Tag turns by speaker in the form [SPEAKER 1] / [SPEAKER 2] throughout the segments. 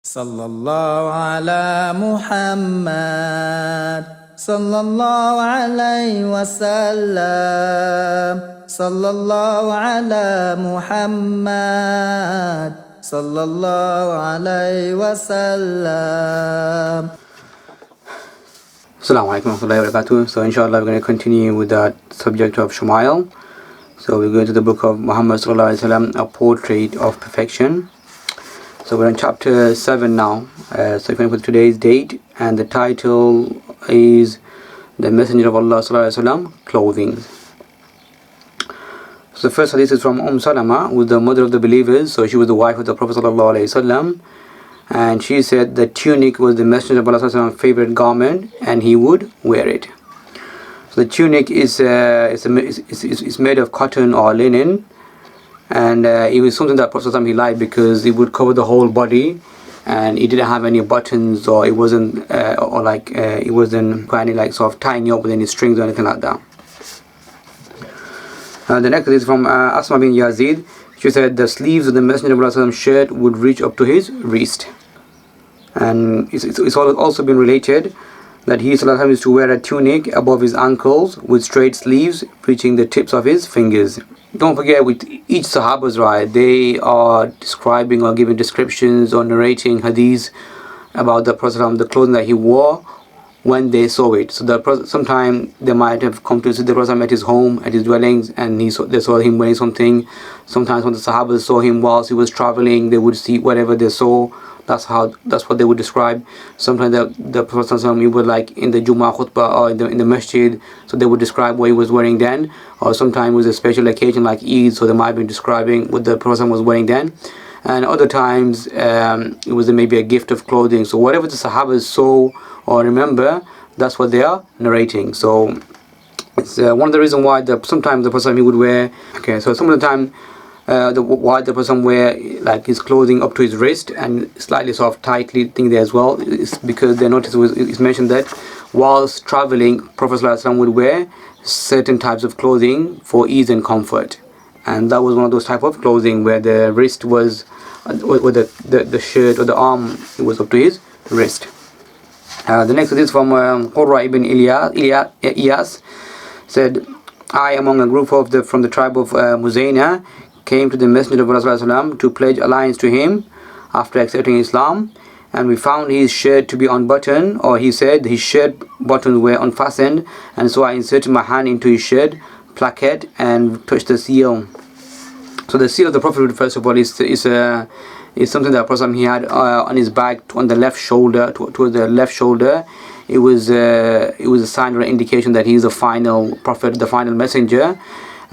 [SPEAKER 1] Sallallahu ala Muhammad, sallallahu alayhi wasallam, sallallahu ala Muhammad, sallallahu alayhi wasallam.
[SPEAKER 2] Assalamu alaikum warahmatullahi wabarakatuh. So inshallah we're going to continue with that subject of Shamail. So we're going to the book of Muhammad sallallahu alaihi wasallam, a portrait of perfection. So we're on chapter 7 now. So if you put today's date, and the title is the Messenger of Allah sallallahu alaihi wasallam clothing. So the first hadith is from Salama, who was the mother of the believers. So she was the wife of the Prophet sallallahu alaihi wasallam. And she said the tunic was the Messenger of Allah's favorite garment, and he would wear it. So the tunic is made of cotton or linen, and it was something that Prophet he liked because it would cover the whole body, and it didn't have any buttons, or it wasn't it wasn't quite any like sort of tying up with any strings or anything like that. The next is from Asma bin Yazid. She said the sleeves of the Messenger of Allah's shirt would reach up to his wrist. And it's also been related that he used to wear a tunic above his ankles with straight sleeves reaching the tips of his fingers. Don't forget, with each Sahabas, right, they are describing or giving descriptions or narrating hadiths about the Prophet, the clothing that he wore when they saw it. So sometime they might have come to see the Prophet at his home, at his dwellings, and they saw him wearing something. Sometimes when the Sahabas saw him whilst he was traveling, they would see whatever they saw. That's what they would describe. Sometimes the Prophet he would like in the Jummah khutbah or in the masjid, so they would describe what he was wearing then. Or sometimes it was a special occasion like Eid, so they might be describing what the Prophet was wearing then. And other times it was maybe a gift of clothing. So whatever the Sahabas saw or remember, that's what they are narrating. So it's one of the reasons why sometimes the Prophet he would wear. Okay, so some of the time. Why the person wear like his clothing up to his wrist and slightly sort of tightly thing there as well is because they noticed it's mentioned that whilst traveling, Prophet ﷺ would wear certain types of clothing for ease and comfort, and that was one of those type of clothing where the wrist was with the shirt or the arm, it was up to his wrist. The next is from Qurra ibn Iyas said, I among a group from the tribe of Muzayna came to the Messenger of Allah to pledge alliance to him after accepting Islam, and we found his shirt to be unbuttoned, or he said his shirt buttons were unfastened, and so I inserted my hand into his shirt placket and touched the seal. So the seal of the Prophet, first of all, is something that Prophet he had on his back on the left shoulder, towards the left shoulder. It was a sign or an indication that he is the final prophet, the final messenger.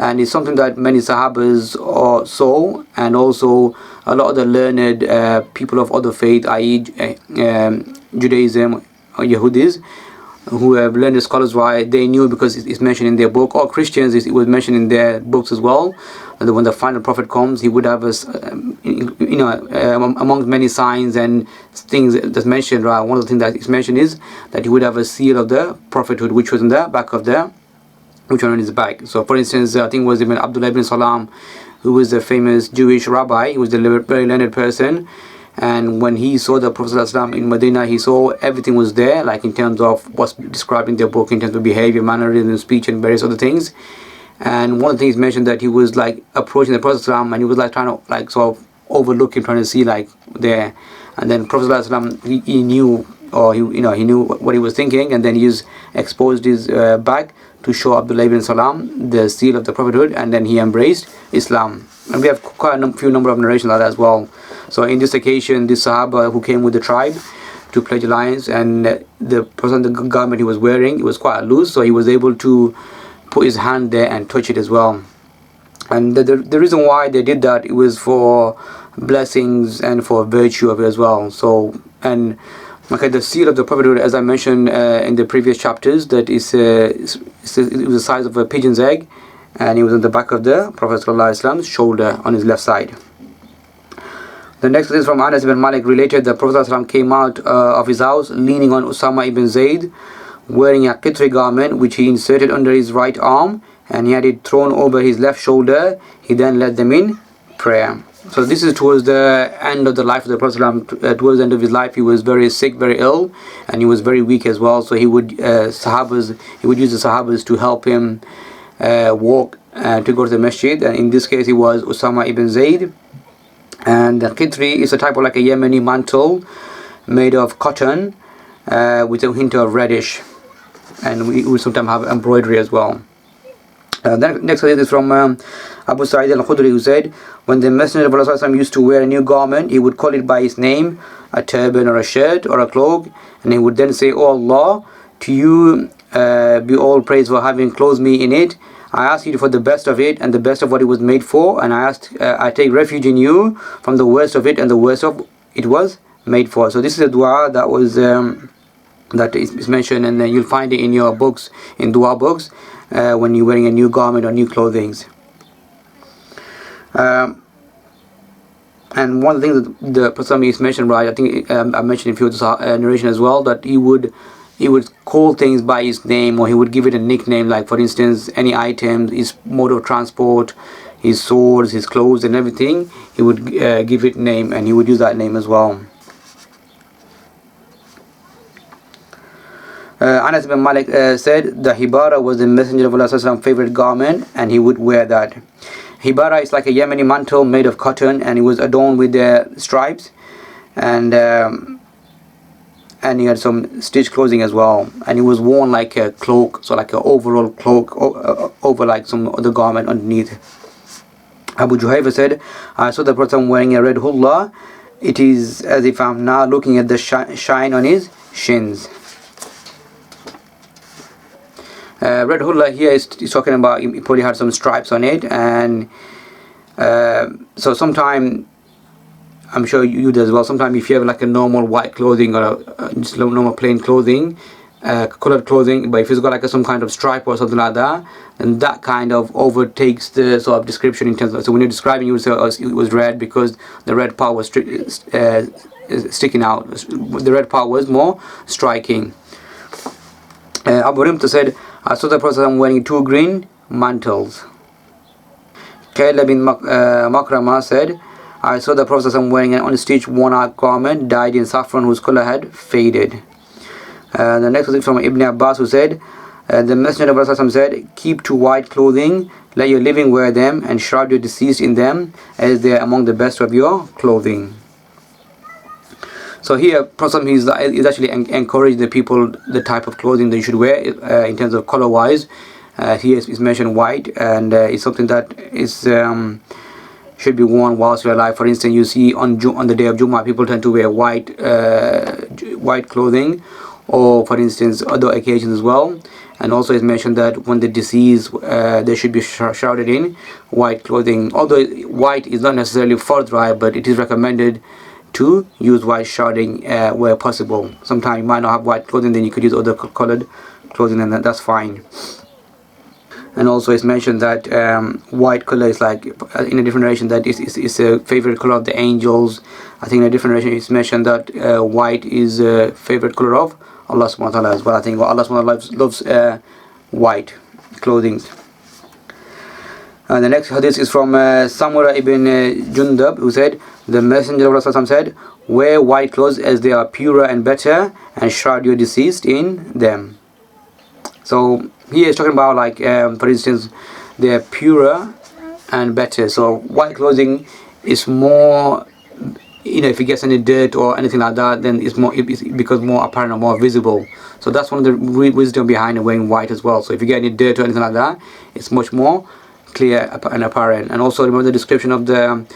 [SPEAKER 2] And it's something that many Sahabas saw, and also a lot of the learned people of other faith, i.e. Judaism or Yahudis, who have learned the scholars, why they knew because it's mentioned in their book, or Christians, it was mentioned in their books as well, that when the final prophet comes, he would have among many signs and things that's mentioned, right, one of the things that is mentioned is that he would have a seal of the prophethood, which was in the back of which one on his back. So for instance, I think it was even Abdullah ibn Salam, who was a famous Jewish rabbi. He was a very learned person, and when he saw the Prophet in Medina, he saw everything was there, like in terms of what's described in their book, in terms of behavior, mannerism, speech, and various other things. And one of the things mentioned that he was like approaching the Prophet and he was like trying to like sort of overlook him, trying to see like there. And then Prophet he knew, or he knew what he was thinking, and then he just exposed his back to show Abdullah ibn Salam the seal of the prophethood, and then he embraced Islam. And we have quite a few number of narrations like that as well. So in this occasion, this Sahaba who came with the tribe to pledge alliance, and the garment he was wearing, it was quite loose, so he was able to put his hand there and touch it as well. And the reason why they did that, it was for blessings and for virtue of it as well. So, and okay, the seal of the prophethood, as I mentioned in the previous chapters, that it was the size of a pigeon's egg, and it was on the back of the Prophet ﷺ's shoulder on his left side. The next is from Anas ibn Malik, related that Prophet ﷺ came out of his house leaning on Usama ibn Zayd, wearing a qitri garment which he inserted under his right arm, and he had it thrown over his left shoulder. He then led them in prayer. So this is towards the end of the life of the Prophet towards the end of his life, he was very sick, very ill, and he was very weak as well. So he would use the Sahabas to help him walk to go to the masjid, and in this case it was Usama ibn Zayd. And the Qitri is a type of like a Yemeni mantle made of cotton with a hint of reddish, and we would sometimes have embroidery as well. Then next hadith is from Abu Sa'id al-Khudri, who said, when the Messenger of Allah used to wear a new garment, he would call it by its name, a turban or a shirt or a cloak, and he would then say, "O Allah, to you be all praise for having clothed me in it. I ask you for the best of it and the best of what it was made for, and I take refuge in you from the worst of it and the worst of it was made for." So this is a dua that was that is mentioned, and then you'll find it in your books, in dua books, when you're wearing a new garment or new clothing. And one of the things that the Prophet is mentioned, right, I think I mentioned in a few narration as well, that he would call things by his name, or he would give it a nickname, like for instance any items, his mode of transport, his swords, his clothes and everything, he would give it name, and he would use that name as well. Anas bin Malik said the Hibara was the Messenger of Allah's favorite garment, and he would wear that. Hibara is like a Yemeni mantle made of cotton, and it was adorned with stripes, and he had some stitched clothing as well, and it was worn like a cloak, so like an overall cloak over like some other garment underneath. Abu Juhayfa said, I saw the Prophet wearing a red hulla. It is as if I'm now looking at the shine on his shins. Red hulla here is talking about, he probably had some stripes on it, and so sometime, I'm sure you do as well, sometimes if you have like a normal white clothing or just normal plain clothing, colored clothing, but if it's got like some kind of stripe or something like that, then that kind of overtakes the sort of description in terms of, so when you're describing, you would say, oh, it was red because the red part was sticking out, the red part was more striking. Abu Rimta said, I saw the Prophet wearing 2 green mantles. Kayla bin Makrama said, I saw the Prophet wearing an unstitched worn-out garment dyed in saffron whose color had faded. The next was from Ibn Abbas, who said, the Messenger of Allah said, keep 2 white clothing, let your living wear them, and shroud your deceased in them, as they are among the best of your clothing. So here, Prophet is actually encouraging the people the type of clothing they should wear in terms of color wise. Here is mentioned white, and it's something that is should be worn whilst we're alive. For instance, you see on the day of Jummah, people tend to wear white clothing, or for instance other occasions as well. And also it's mentioned that when the deceased, they should be shrouded in white clothing. Although white is not necessarily farz, but it is recommended to use white shrouding where possible. Sometimes you might not have white clothing, then you could use other colored clothing, and that's fine. And also it's mentioned that white color is like, in a different narration, that is a favorite color of the angels. I think in a different narration it's mentioned that white is a favorite color of Allah subhanahu wa ta'ala as well. I think Allah subhanahu wa ta'ala loves white clothing. The next hadith is from Samura ibn Jundab, who said, the Messenger of Allah said, wear white clothes as they are purer and better, and shroud your deceased in them. So here is talking about like, for instance, they are purer and better. So white clothing is more, if it gets any dirt or anything like that, then it becomes more apparent or more visible. So that's one of the wisdom behind wearing white as well. So if you get any dirt or anything like that, it's much more clear and apparent. And also remember the description of the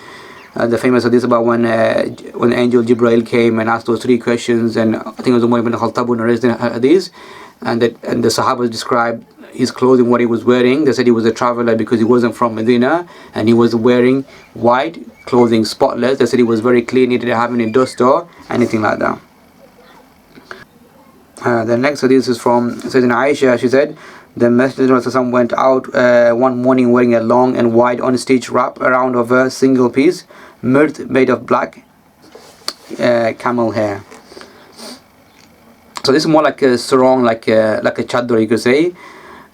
[SPEAKER 2] famous hadith about when angel Jibreel came and asked those 3 questions, and I think it was Umar ibn Khattab who narrated the hadith, and the Sahabas described his clothing, what he was wearing. They said he was a traveler because he wasn't from Medina, and he was wearing white clothing, spotless. They said he was very clean, he didn't have any dust or anything like that. The next hadith is from Sayyidina Aisha. She said, the Messenger of Allah went out one morning wearing a long and wide unstitched wrap around of a single piece mirth made of black camel hair. So this is more like a sarong, like a chador, you could say,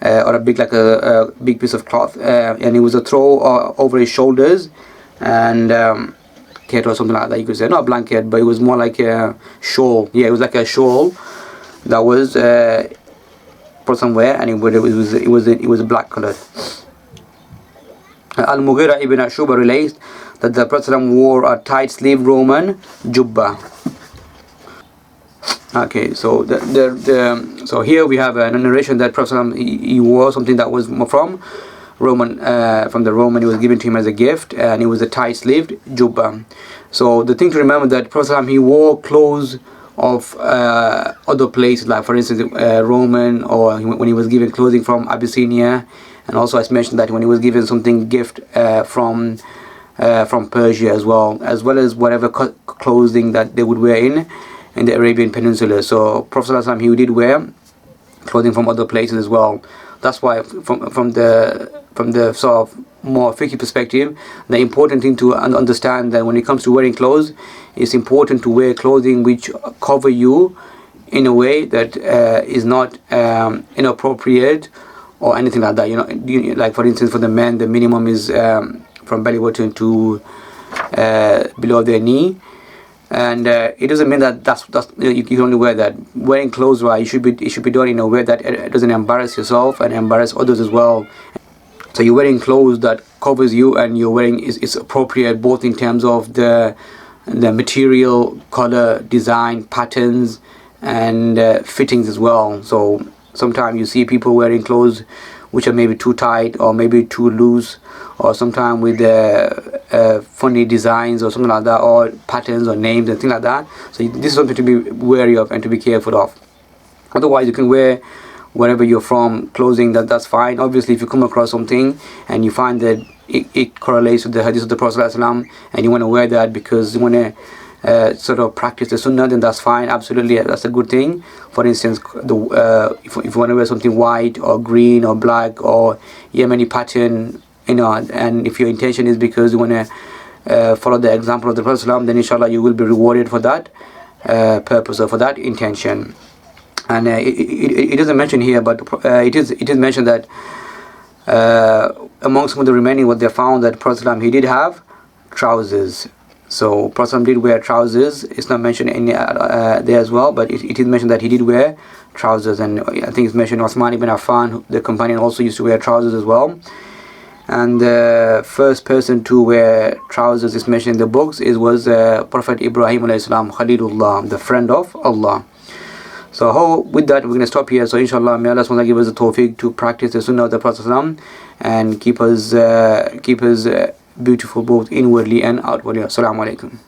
[SPEAKER 2] or a big piece of cloth, and it was a throw over his shoulders, and blanket or something like that, you could say. Not a blanket, but it was more like a shawl. Yeah, it was like a shawl that was put somewhere, and it was a black color. Al-Mughira ibn Shuba relates that the Prophet wore a tight sleeve Roman jubba. Okay, so so here we have a narration that Prophet he wore something that was from the Roman. It was given to him as a gift, and it was a tight sleeved jubba. So the thing to remember that Prophet he wore clothes of other places, like for instance Roman, or when he was given clothing from Abyssinia, and also as mentioned that when he was given something gift from Persia as well as whatever clothing that they would wear in the Arabian Peninsula. So Prophet ﷺ, he did wear clothing from other places as well. That's why from the sort of more fiqh perspective, the important thing to understand that when it comes to wearing clothes, it's important to wear clothing which cover you in a way that is not inappropriate or anything like that. Like for instance, for the men, the minimum is from belly button to below their knee. And it doesn't mean that that's you can only wear that. Wearing clothes, right, it should be done in a way that it doesn't embarrass yourself and embarrass others as well. So you're wearing clothes that covers you, and you're wearing is appropriate both in terms of the material, color, design, patterns, and fittings as well. So sometimes you see people wearing clothes which are maybe too tight or maybe too loose, or sometimes with funny designs or something like that, or patterns or names and things like that. So this is something to be wary of and to be careful of. Otherwise, you can wear wherever you're from clothing, that's fine. Obviously, if you come across something and you find that it correlates with the hadith of the Prophet ﷺ, and you want to wear that because you want to sort of practice the sunnah, then that's fine. Absolutely, that's a good thing. For instance, if you want to wear something white or green or black or Yemeni pattern, and if your intention is because you want to follow the example of the Prophet ﷺ, then inshallah you will be rewarded for that purpose or for that intention. And it doesn't mention here, but it is mentioned that among some of the remaining, what they found that Prophet ﷺ, he did have trousers. So Prophet ﷺ did wear trousers. It's not mentioned in there as well, but it is mentioned that he did wear trousers. And I think it's mentioned Uthman ibn Affan, the companion, also used to wear trousers as well. And the first person to wear trousers is mentioned in the books was Prophet Ibrahim alayhi salam, Khalilullah, the friend of Allah. So with that, we're going to stop here. So inshallah, may Allah SWT give us the tawfiq to practice the sunnah of the Prophet ﷺ and keep us beautiful both inwardly and outwardly. Assalamu alaikum.